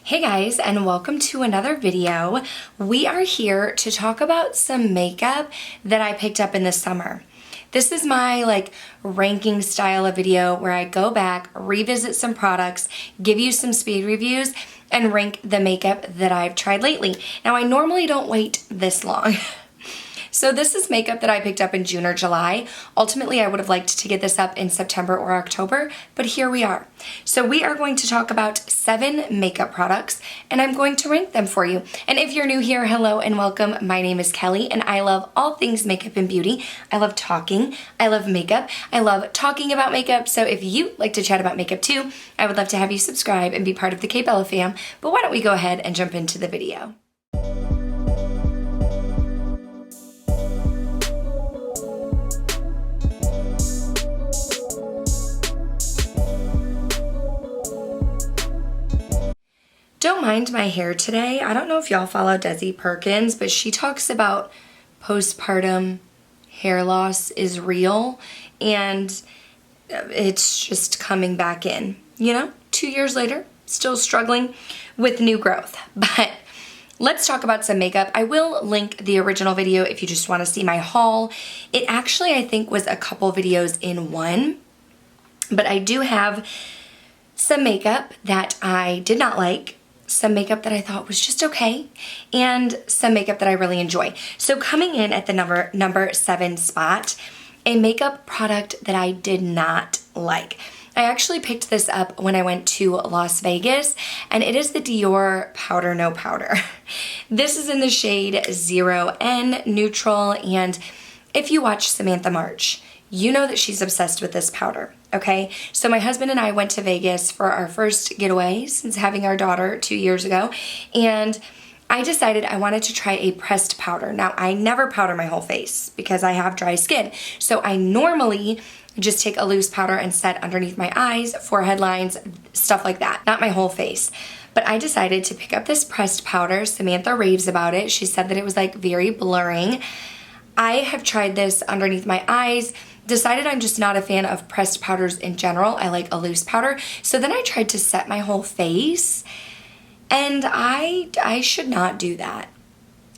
Hey guys, and welcome to another video. We are here to talk about some makeup that I picked up in the summer. This is my ranking style of video where I go back, revisit some products, give you some speed reviews, and rank the makeup that I've tried lately. Now I normally don't wait this long. So this is makeup that I picked up in June or July. Ultimately, I would have liked to get this up in September or October, but here we are. So we are going to talk about 7 makeup products, and I'm going to rank them for you. And if you're new here, hello and welcome. My name is Kelly, and I love all things makeup and beauty. I love talking. I love makeup. I love talking about makeup. So if you like to chat about makeup too, I would love to have you subscribe and be part of the K-Bella fam. But why don't we go ahead and jump into the video. Don't mind my hair today. I don't know if y'all follow Desi Perkins, but she talks about postpartum hair loss is real and it's just coming back in. You know, 2 years later, still struggling with new growth. But let's talk about some makeup. I will link the original video if you just want to see my haul. It actually, I think, was a couple videos in one, but I do have some makeup that I did not like, some makeup that I thought was just okay, and some makeup that I really enjoy. So coming in at the number 7 spot, a makeup product that I did not like. I actually picked this up when I went to Las Vegas, and it is the Dior Powder No Powder. This is in the shade 0N Neutral, and if you watch Samantha March, you know that she's obsessed with this powder, okay? So my husband and I went to Vegas for our first getaway since having our daughter 2 years ago, and I decided I wanted to try a pressed powder. Now, I never powder my whole face because I have dry skin, so I normally just take a loose powder and set underneath my eyes, forehead lines, stuff like that, not my whole face. But I decided to pick up this pressed powder. Samantha raves about it. She said that it was very blurring. I have tried this underneath my eyes, decided I'm just not a fan of pressed powders in general. I like a loose powder. So then I tried to set my whole face, and I should not do that.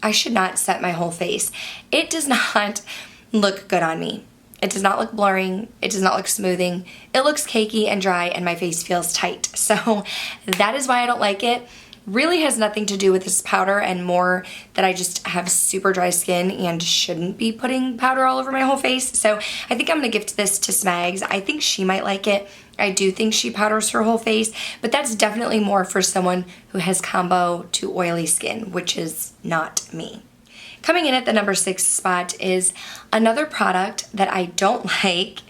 I should not set my whole face. It does not look good on me. It does not look blurring. It does not look smoothing. It looks cakey and dry, and my face feels tight. So that is why I don't like it. Really has nothing to do with this powder and more that I just have super dry skin and shouldn't be putting powder all over my whole face. So I think I'm going to gift this to Smags. I think she might like it. I do think she powders her whole face, but that's definitely more for someone who has combo to oily skin, which is not me. Coming in at the number 6 spot is another product that I don't like.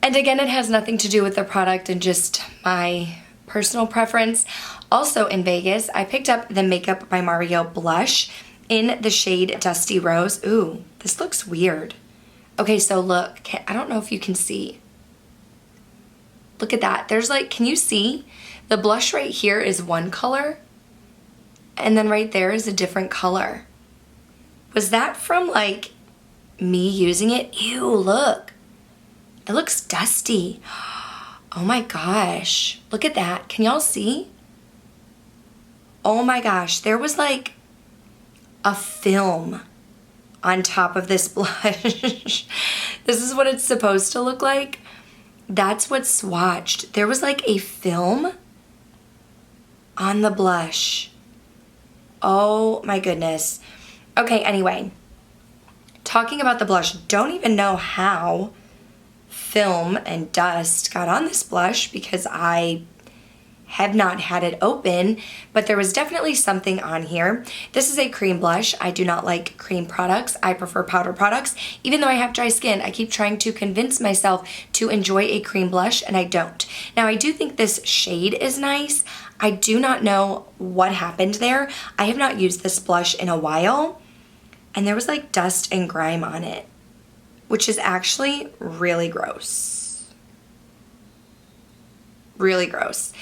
And again, it has nothing to do with the product and just my personal preference. Also in Vegas, I picked up the Makeup by Mario blush in the shade Dusty Rose. Ooh, this looks weird. Okay, so look, I don't know if you can see. Look at that. There's can you see? The blush right here is one color, and then right there is a different color. Was that from me using it? Ew, look. It looks dusty. Oh my gosh, look at that. Can y'all see? Oh my gosh, there was a film on top of this blush. This is what it's supposed to look like. That's what's swatched. There was a film on the blush. Oh my goodness. Okay, anyway, talking about the blush, don't even know how film and dust got on this blush because I have not had it open, but there was definitely something on here. This is a cream blush. I do not like cream products. I prefer powder products. Even though I have dry skin, I keep trying to convince myself to enjoy a cream blush, and I don't. Now, I do think this shade is nice. I do not know what happened there. I have not used this blush in a while, and there was dust and grime on it, which is actually really gross. Really gross.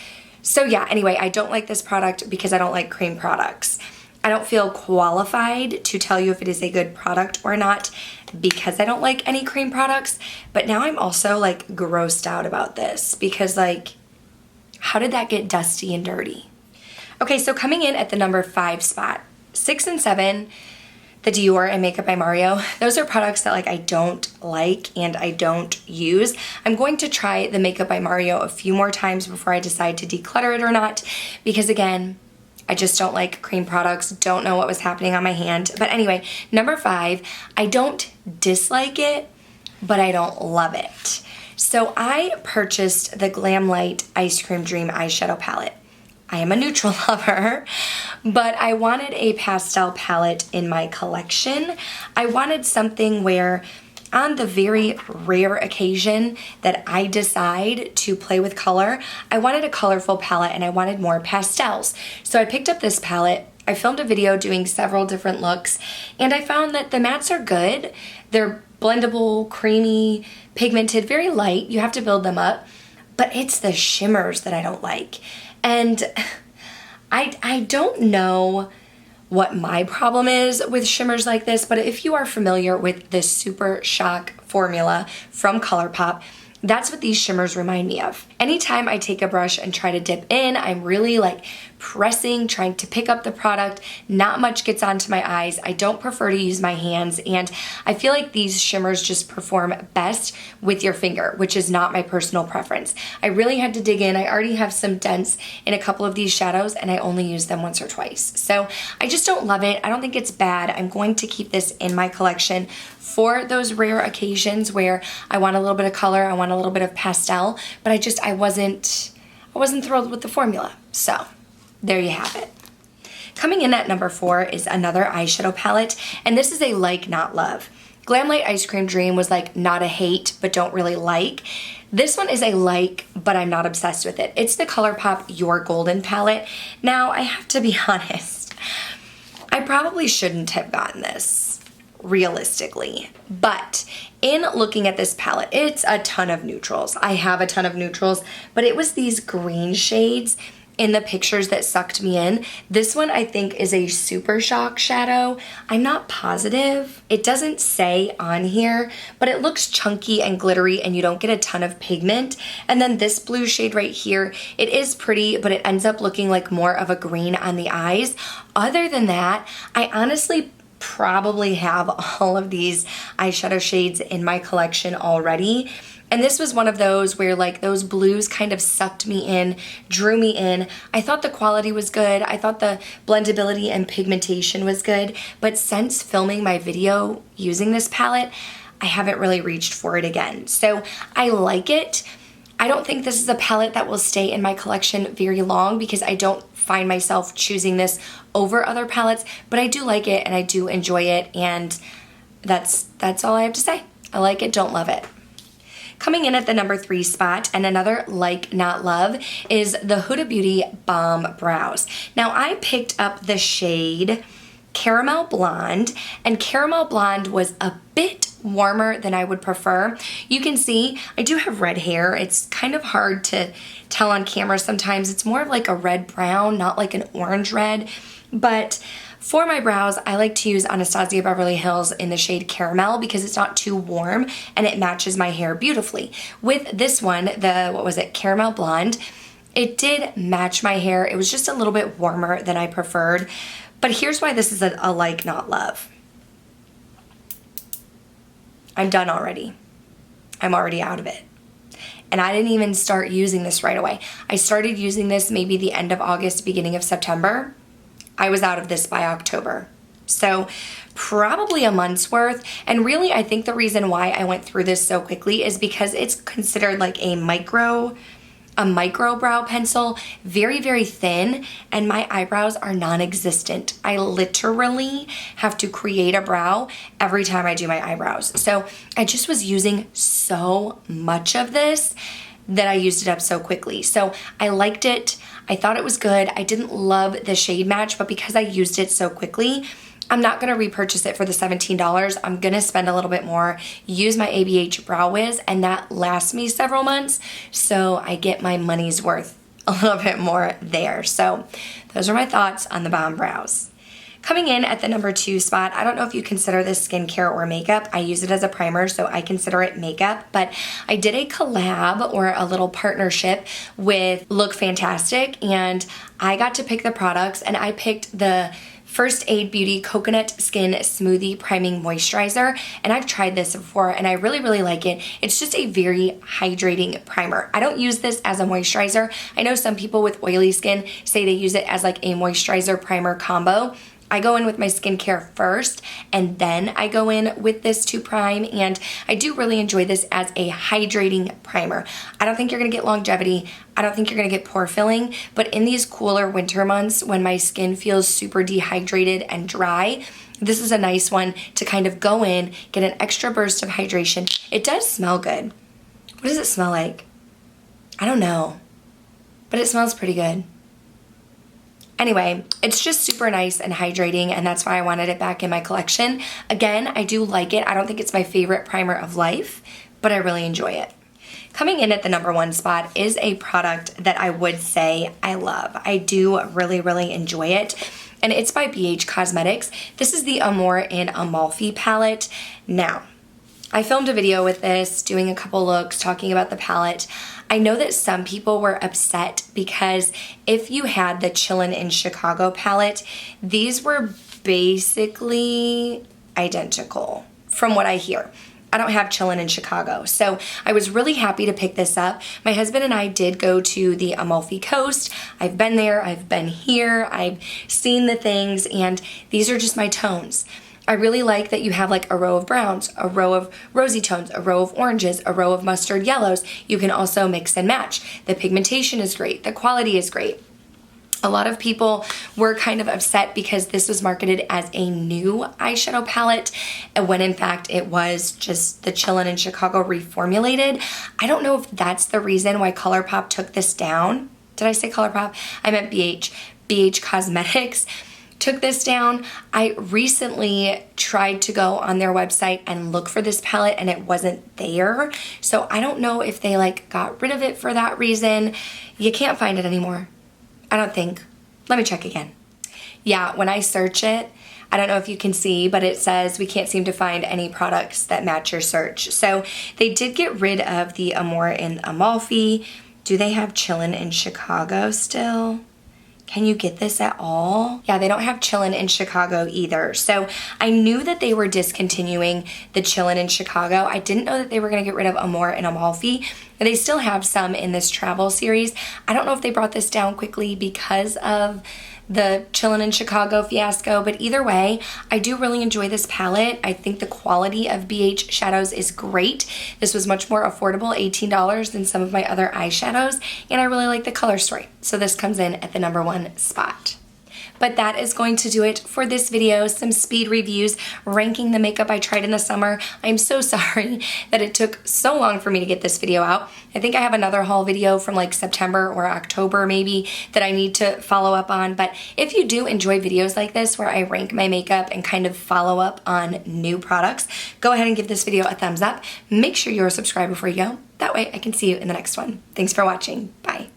So yeah, anyway, I don't like this product because I don't like cream products. I don't feel qualified to tell you if it is a good product or not because I don't like any cream products, but now I'm also grossed out about this because how did that get dusty and dirty? Okay, so coming in at the number 5 spot, 6 and 7, the Dior and Makeup by Mario. Those are products that like I don't like and I don't use. I'm going to try the Makeup by Mario a few more times before I decide to declutter it or not, because again, I just don't like cream products, don't know what was happening on my hand. But anyway, number 5, I don't dislike it, but I don't love it. So I purchased the GlamLite Ice Cream Dream eyeshadow palette. I am a neutral lover, but I wanted a pastel palette in my collection. I wanted something where on the very rare occasion that I decide to play with color, I wanted a colorful palette and I wanted more pastels. So I picked up this palette. I filmed a video doing several different looks and I found that the mattes are good. They're blendable, creamy, pigmented, very light. You have to build them up, but it's the shimmers that I don't like. And I don't know what my problem is with shimmers like this, but if you are familiar with the Super Shock formula from Colourpop, that's what these shimmers remind me of. Anytime I take a brush and try to dip in, I'm really like pressing, trying to pick up the product. Not much gets onto my eyes. I don't prefer to use my hands, and I feel like these shimmers just perform best with your finger, which is not my personal preference. I really had to dig in. I already have some dents in a couple of these shadows, and I only use them once or twice. So I just don't love it. I don't think it's bad. I'm going to keep this in my collection for those rare occasions where I want a little bit of color, I want a little bit of pastel, but I wasn't thrilled with the formula. So there you have it. Coming in at number 4 is another eyeshadow palette, and this is a like, not love. GlamLite Ice Cream Dream was like not a hate, but don't really like. This one is a like, but I'm not obsessed with it. It's the Colourpop Your Golden palette. Now, I have to be honest, I probably shouldn't have gotten this, realistically, but in looking at this palette, it's a ton of neutrals. I have a ton of neutrals, but it was these green shades in the pictures that sucked me in. This one I think is a Super Shock shadow. I'm not positive. It doesn't say on here, but it looks chunky and glittery and you don't get a ton of pigment. And then this blue shade right here, it is pretty, but it ends up looking like more of a green on the eyes. Other than that, I honestly probably have all of these eyeshadow shades in my collection already. And this was one of those where like those blues kind of sucked me in, drew me in. I thought the quality was good. I thought the blendability and pigmentation was good. But since filming my video using this palette, I haven't really reached for it again. So I like it. I don't think this is a palette that will stay in my collection very long because I don't find myself choosing this over other palettes, but I do like it and I do enjoy it, and that's all I have to say. I like it, don't love it. Coming in at the number 3 spot, and another like not love, is the Huda Beauty Balm Brows. Now I picked up the shade Caramel Blonde, and Caramel Blonde was a bit warmer than I would prefer. You can see I do have red hair. It's kind of hard to tell on camera sometimes. It's more of like a red brown, not like an orange red. But for my brows, I like to use Anastasia Beverly Hills in the shade Caramel because it's not too warm and it matches my hair beautifully. With this one, the, Caramel Blonde, it did match my hair. It was just a little bit warmer than I preferred. But here's why this is a like, not love. I'm done already. I'm already out of it. And I didn't even start using this right away. I started using this maybe the end of August, beginning of September. I was out of this by October. So probably a month's worth. And really, I think the reason why I went through this so quickly is because it's considered like a micro brow pencil, very, very thin, and my eyebrows are non-existent. I literally have to create a brow every time I do my eyebrows. So I just was using so much of this that I used it up so quickly. So I liked it. I thought it was good. I didn't love the shade match, but because I used it so quickly, I'm not gonna repurchase it for the $17. I'm gonna spend a little bit more, use my ABH Brow Wiz, and that lasts me several months, so I get my money's worth a little bit more there. So those are my thoughts on the Balm Brows. Coming in at the number 2 spot, I don't know if you consider this skincare or makeup. I use it as a primer, so I consider it makeup, but I did a collab or a little partnership with Look Fantastic, and I got to pick the products, and I picked the First Aid Beauty Coconut Skin Smoothie Priming Moisturizer, and I've tried this before and I really, really like it. It's just a very hydrating primer. I don't use this as a moisturizer. I know some people with oily skin say they use it as like a moisturizer primer combo. I go in with my skincare first, and then I go in with this to prime, and I do really enjoy this as a hydrating primer. I don't think you're gonna get longevity. I don't think you're gonna get pore filling, but in these cooler winter months when my skin feels super dehydrated and dry, this is a nice one to kind of go in, get an extra burst of hydration. It does smell good. What does it smell like? I don't know, but it smells pretty good. Anyway, it's just super nice and hydrating, and that's why I wanted it back in my collection. Again, I do like it. I don't think it's my favorite primer of life, but I really enjoy it. Coming in at the #1 spot is a product that I would say I love. I do really, really enjoy it, and it's by BH Cosmetics. This is the Amore in Amalfi palette. Now, I filmed a video with this, doing a couple looks, talking about the palette. I know that some people were upset because if you had the Chillin' in Chicago palette, these were basically identical from what I hear. I don't have Chillin' in Chicago, so I was really happy to pick this up. My husband and I did go to the Amalfi Coast. I've been there, I've been here, I've seen the things, and these are just my tones. I really like that you have like a row of browns, a row of rosy tones, a row of oranges, a row of mustard yellows. You can also mix and match. The pigmentation is great. The quality is great. A lot of people were kind of upset because this was marketed as a new eyeshadow palette, when in fact it was just the Chillin' in Chicago reformulated. I don't know if that's the reason why Colourpop took this down. Did I say Colourpop? I meant BH Cosmetics took this down. I recently tried to go on their website and look for this palette and it wasn't there. So I don't know if they like got rid of it for that reason. You can't find it anymore. I don't think. Let me check again. Yeah, when I search it, I don't know if you can see, but it says we can't seem to find any products that match your search. So they did get rid of the Amore in Amalfi. Do they have Chillin' in Chicago still? Can you get this at all? Yeah, they don't have Chillin' in Chicago either. So I knew that they were discontinuing the Chillin' in Chicago. I didn't know that they were gonna get rid of Amore and Amalfi. They still have some in this travel series. I don't know if they brought this down quickly because of the Chillin' in Chicago fiasco, but either way, I do really enjoy this palette. I think the quality of BH shadows is great. This was much more affordable, $18, than some of my other eyeshadows, and I really like the color story. So this comes in at the #1 spot. But that is going to do it for this video. Some speed reviews ranking the makeup I tried in the summer. I'm so sorry that it took so long for me to get this video out. I think I have another haul video from like September or October maybe that I need to follow up on. But if you do enjoy videos like this where I rank my makeup and kind of follow up on new products, go ahead and give this video a thumbs up. Make sure you're subscribed before you go. That way I can see you in the next one. Thanks for watching. Bye.